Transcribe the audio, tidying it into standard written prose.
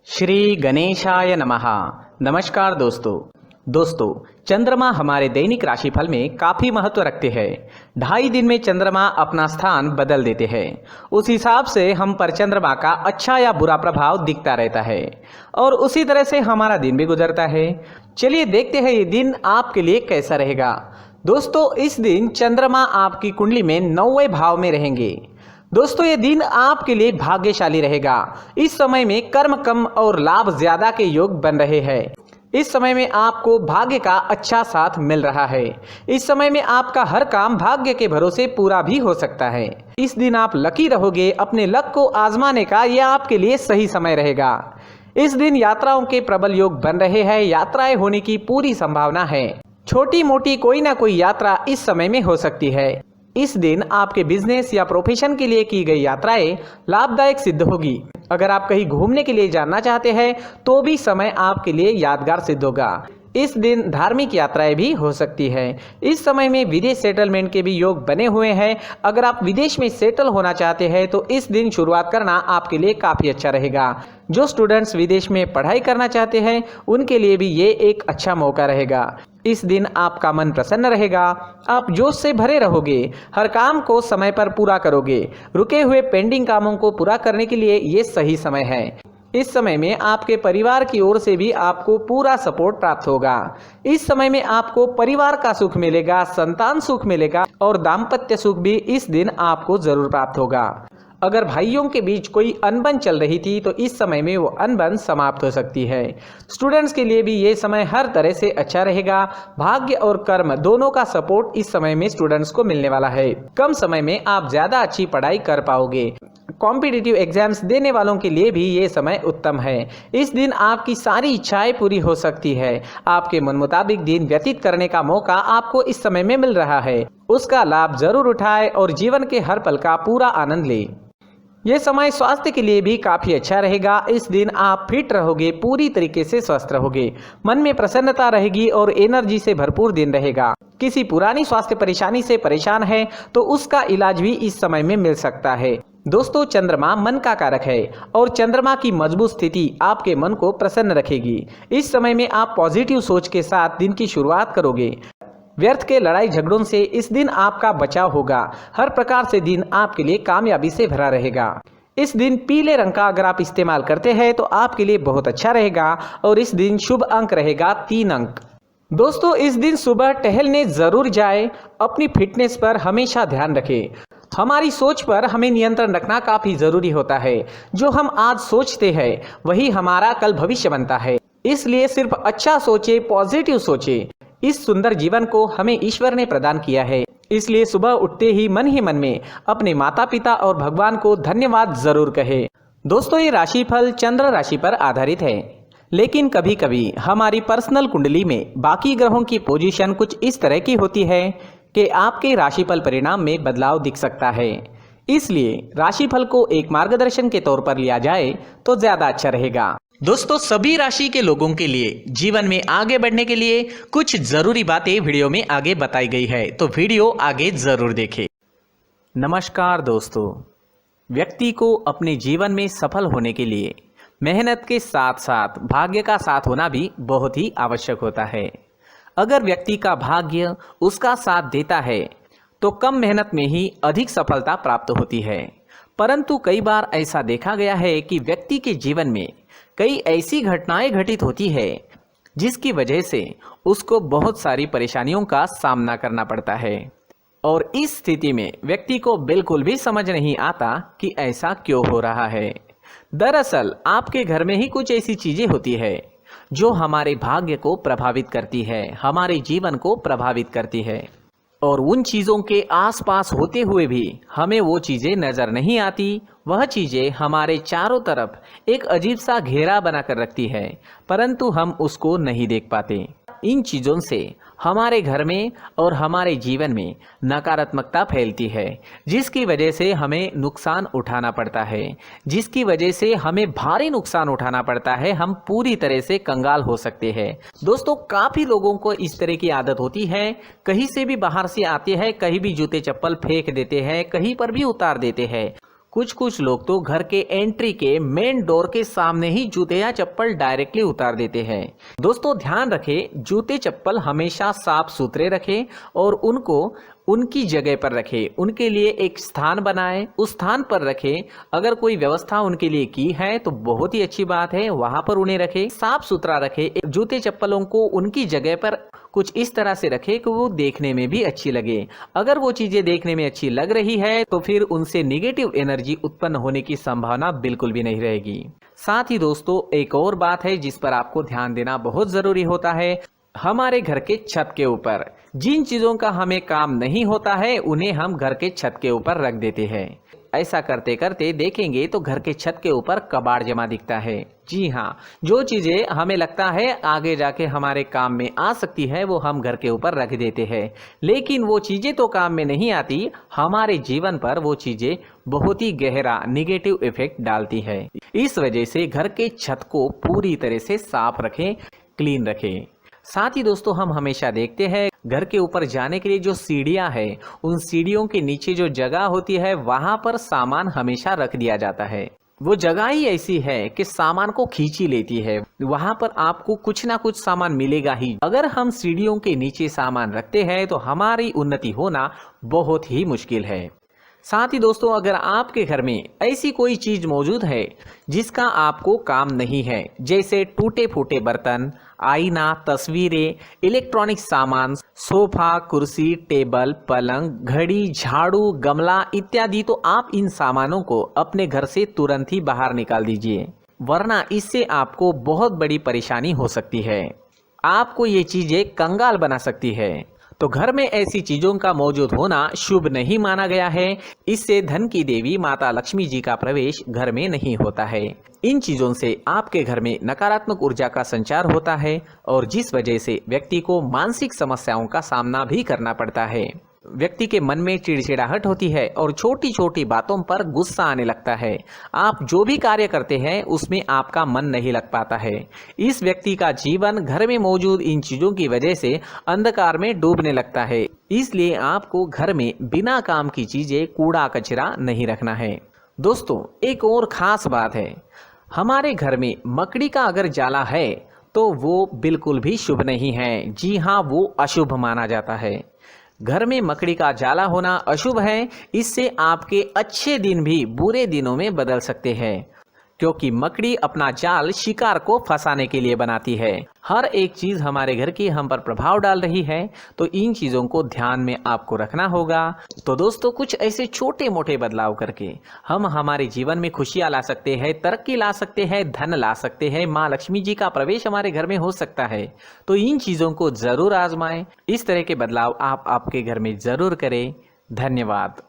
श्री गणेशाय नमः। नमस्कार दोस्तों चंद्रमा हमारे दैनिक राशिफल में काफ़ी महत्व रखते हैं। 2.5 दिन में चंद्रमा अपना स्थान बदल देते हैं। उस हिसाब से हम पर चंद्रमा का अच्छा या बुरा प्रभाव दिखता रहता है और उसी तरह से हमारा दिन भी गुजरता है। चलिए देखते हैं ये दिन आपके लिए कैसा रहेगा। दोस्तों, इस दिन चंद्रमा आपकी कुंडली में 9वें भाव में रहेंगे। दोस्तों, ये दिन आपके लिए भाग्यशाली रहेगा। इस समय में कर्म कम और लाभ ज्यादा के योग बन रहे हैं। इस समय में आपको भाग्य का अच्छा साथ मिल रहा है। इस समय में आपका हर काम भाग्य के भरोसे पूरा भी हो सकता है। इस दिन आप लकी रहोगे। अपने लक को आजमाने का यह आपके लिए सही समय रहेगा। इस दिन यात्राओं के प्रबल योग बन रहे हैं। यात्राएं होने की पूरी संभावना है। छोटी मोटी कोई ना कोई यात्रा इस समय में हो सकती है। इस दिन आपके बिजनेस या प्रोफेशन के लिए की गई यात्राएं लाभदायक सिद्ध होगी। अगर आप कहीं घूमने के लिए जाना चाहते हैं तो भी समय आपके लिए यादगार सिद्ध होगा। इस दिन धार्मिक यात्राएं भी हो सकती है। इस समय में विदेश सेटलमेंट के भी योग बने हुए हैं। अगर आप विदेश में सेटल होना चाहते हैं तो इस दिन शुरुआत करना आपके लिए काफ़ी अच्छा रहेगा। जो स्टूडेंट्स विदेश में पढ़ाई करना चाहते हैं उनके लिए भी ये एक अच्छा मौका रहेगा। इस दिन आपका मन प्रसन्न रहेगा। आप जोश से भरे रहोगे। हर काम को समय पर पूरा करोगे। रुके हुए पेंडिंग कामों को पूरा करने के लिए ये सही समय है। इस समय में आपके परिवार की ओर से भी आपको पूरा सपोर्ट प्राप्त होगा। इस समय में आपको परिवार का सुख मिलेगा, संतान सुख मिलेगा और दाम्पत्य सुख भी इस दिन आपको जरूर प्राप्त होगा। अगर भाइयों के बीच कोई अनबन चल रही थी तो इस समय में वो अनबन समाप्त हो सकती है। स्टूडेंट्स के लिए भी ये समय हर तरह से अच्छा रहेगा। भाग्य और कर्म दोनों का सपोर्ट इस समय में स्टूडेंट्स को मिलने वाला है। कम समय में आप ज्यादा अच्छी पढ़ाई कर पाओगे। कॉम्पिटिटिव एग्जाम्स देने वालों के लिए भी ये समय उत्तम है। इस दिन आपकी सारी इच्छाएं पूरी हो सकती है। आपके मन मुताबिक दिन व्यतीत करने का मौका आपको इस समय में मिल रहा है। उसका लाभ जरूर उठाएं और जीवन के हर पल का पूरा आनंद लें। यह समय स्वास्थ्य के लिए भी काफी अच्छा रहेगा। इस दिन आप फिट रहोगे, पूरी तरीके से स्वस्थ रहोगे। मन में प्रसन्नता रहेगी और एनर्जी से भरपूर दिन रहेगा। किसी पुरानी स्वास्थ्य परेशानी से परेशान है तो उसका इलाज भी इस समय में मिल सकता है। दोस्तों, चंद्रमा मन का कारक है और चंद्रमा की मजबूत स्थिति आपके मन को प्रसन्न रखेगी। इस समय में आप पॉजिटिव सोच के साथ दिन की शुरुआत करोगे। व्यर्थ के लड़ाई झगड़ों से इस दिन आपका बचाव होगा। हर प्रकार से दिन आपके लिए कामयाबी से भरा रहेगा। इस दिन पीले रंग का अगर आप इस्तेमाल करते हैं तो आपके लिए बहुत अच्छा रहेगा और इस दिन शुभ अंक रहेगा 3 अंक। दोस्तों, इस दिन सुबह टहलने जरूर जाए। अपनी फिटनेस पर हमेशा ध्यान रखें। हमारी सोच पर हमें नियंत्रण रखना काफी जरूरी होता है। जो हम आज सोचते हैं वही हमारा कल भविष्य बनता है। इसलिए सिर्फ अच्छा सोचे, पॉजिटिव सोचे। इस सुंदर जीवन को हमें ईश्वर ने प्रदान किया है। इसलिए सुबह उठते ही मन में अपने माता पिता और भगवान को धन्यवाद जरूर कहे। दोस्तों, ये राशिफल चंद्र राशि पर आधारित है, लेकिन कभी कभी हमारी पर्सनल कुंडली में बाकी ग्रहों की पोजीशन कुछ इस तरह की होती है कि आपके राशिफल परिणाम में बदलाव दिख सकता है। इसलिए राशिफल को एक मार्गदर्शन के तौर पर लिया जाए तो ज्यादा अच्छा रहेगा। दोस्तों, सभी राशि के लोगों के लिए जीवन में आगे बढ़ने के लिए कुछ जरूरी बातें वीडियो में आगे बताई गई है, तो वीडियो आगे जरूर देखें। नमस्कार दोस्तों, व्यक्ति को अपने जीवन में सफल होने के लिए मेहनत के साथ साथ भाग्य का साथ होना भी बहुत ही आवश्यक होता है। अगर व्यक्ति का भाग्य उसका साथ देता है तो कम मेहनत में ही अधिक सफलता प्राप्त होती है। परंतु कई बार ऐसा देखा गया है कि व्यक्ति के जीवन में कई ऐसी घटनाएं घटित होती है जिसकी वजह से उसको बहुत सारी परेशानियों का सामना करना पड़ता है और इस स्थिति में व्यक्ति को बिल्कुल भी समझ नहीं आता कि ऐसा क्यों हो रहा है। दरअसल आपके घर में ही कुछ ऐसी चीजें होती है जो हमारे भाग्य को प्रभावित करती है, हमारे जीवन को प्रभावित करती है और उन चीज़ों के आसपास होते हुए भी हमें वो चीज़ें नज़र नहीं आती। वह चीज़ें हमारे चारों तरफ एक अजीब सा घेरा बनाकर रखती है, परंतु हम उसको नहीं देख पाते। इन चीज़ों से हमारे घर में और हमारे जीवन में नकारात्मकता फैलती है, जिसकी वजह से हमें नुकसान उठाना पड़ता है, जिसकी वजह से हमें भारी नुकसान उठाना पड़ता है। हम पूरी तरह से कंगाल हो सकते हैं। दोस्तों, काफ़ी लोगों को इस तरह की आदत होती है। कहीं से भी बाहर से आते हैं, कहीं भी जूते चप्पल फेंक देते हैं, कहीं पर भी उतार देते हैं। कुछ कुछ लोग तो घर के एंट्री के मेन डोर के सामने ही जूते या चप्पल डायरेक्टली उतार देते हैं। दोस्तों ध्यान रखें, जूते चप्पल हमेशा साफ सुथरे रखें और उनको उनकी जगह पर रखें। उनके लिए एक स्थान बनाएं, उस स्थान पर रखें। अगर कोई व्यवस्था उनके लिए की है तो बहुत ही अच्छी बात है, वहां पर उन्हें रखें, साफ सुथरा रखें। जूते चप्पलों को उनकी जगह पर कुछ इस तरह से रखें कि वो देखने में भी अच्छी लगे। अगर वो चीजें देखने में अच्छी लग रही है तो फिर उनसे नेगेटिव एनर्जी उत्पन्न होने की संभावना बिल्कुल भी नहीं रहेगी। साथ ही दोस्तों एक और बात है जिस पर आपको ध्यान देना बहुत जरूरी होता है। हमारे घर के छत के ऊपर जिन चीजों का हमें काम नहीं होता है उन्हें हम घर के छत के ऊपर रख देते हैं। ऐसा करते करते देखेंगे तो घर के छत के ऊपर कबाड़ जमा दिखता है। जी हाँ, जो चीजें हमें लगता है आगे जाके हमारे काम में आ सकती है वो हम घर के ऊपर रख देते हैं, लेकिन वो चीजें तो काम में नहीं आती, हमारे जीवन पर वो चीजें बहुत ही गहरा निगेटिव इफेक्ट डालती है। इस वजह से घर के छत को पूरी तरह से साफ रखें, क्लीन रखें। साथ ही दोस्तों हम हमेशा देखते हैं घर के ऊपर जाने के लिए जो सीढ़ियां हैं, उन सीढ़ियों के नीचे जो जगह होती है वहां पर सामान हमेशा रख दिया जाता है। वो जगह ही ऐसी है कि सामान को खींची लेती है, वहां पर आपको कुछ ना कुछ सामान मिलेगा ही। अगर हम सीढ़ियों के नीचे सामान रखते हैं तो हमारी उन्नति होना बहुत ही मुश्किल है। साथ ही दोस्तों अगर आपके घर में ऐसी कोई चीज मौजूद है जिसका आपको काम नहीं है, जैसे टूटे फूटे बर्तन, आईना, तस्वीरें, इलेक्ट्रॉनिक सामान, सोफा, कुर्सी, टेबल, पलंग, घड़ी, झाड़ू, गमला इत्यादि, तो आप इन सामानों को अपने घर से तुरंत ही बाहर निकाल दीजिए, वरना इससे आपको बहुत बड़ी परेशानी हो सकती है। आपको ये चीजें कंगाल बना सकती है। तो घर में ऐसी चीजों का मौजूद होना शुभ नहीं माना गया है। इससे धन की देवी माता लक्ष्मी जी का प्रवेश घर में नहीं होता है। इन चीजों से आपके घर में नकारात्मक ऊर्जा का संचार होता है और जिस वजह से व्यक्ति को मानसिक समस्याओं का सामना भी करना पड़ता है। व्यक्ति के मन में चिड़चिड़ाहट होती है और छोटी छोटी बातों पर गुस्सा आने लगता है। आप जो भी कार्य करते हैं उसमें आपका मन नहीं लग पाता है। इस व्यक्ति का जीवन घर में मौजूद इन चीजों की वजह से अंधकार में डूबने लगता है। इसलिए आपको घर में बिना काम की चीजें, कूड़ा कचरा नहीं रखना है। दोस्तों एक और खास बात है, हमारे घर में मकड़ी का अगर जाला है तो वो बिल्कुल भी शुभ नहीं है। जी हाँ, वो अशुभ माना जाता है। घर में मकड़ी का जाला होना अशुभ है। इससे आपके अच्छे दिन भी बुरे दिनों में बदल सकते हैं, क्योंकि मकड़ी अपना जाल शिकार को फंसाने के लिए बनाती है। हर एक चीज हमारे घर की हम पर प्रभाव डाल रही है, तो इन चीजों को ध्यान में आपको रखना होगा। तो दोस्तों कुछ ऐसे छोटे मोटे बदलाव करके हम हमारे जीवन में खुशियां ला सकते हैं, तरक्की ला सकते हैं, धन ला सकते हैं, माँ लक्ष्मी जी का प्रवेश हमारे घर में हो सकता है। तो इन चीजों को जरूर आजमाएं। इस तरह के बदलाव आप आपके घर में जरूर करें। धन्यवाद।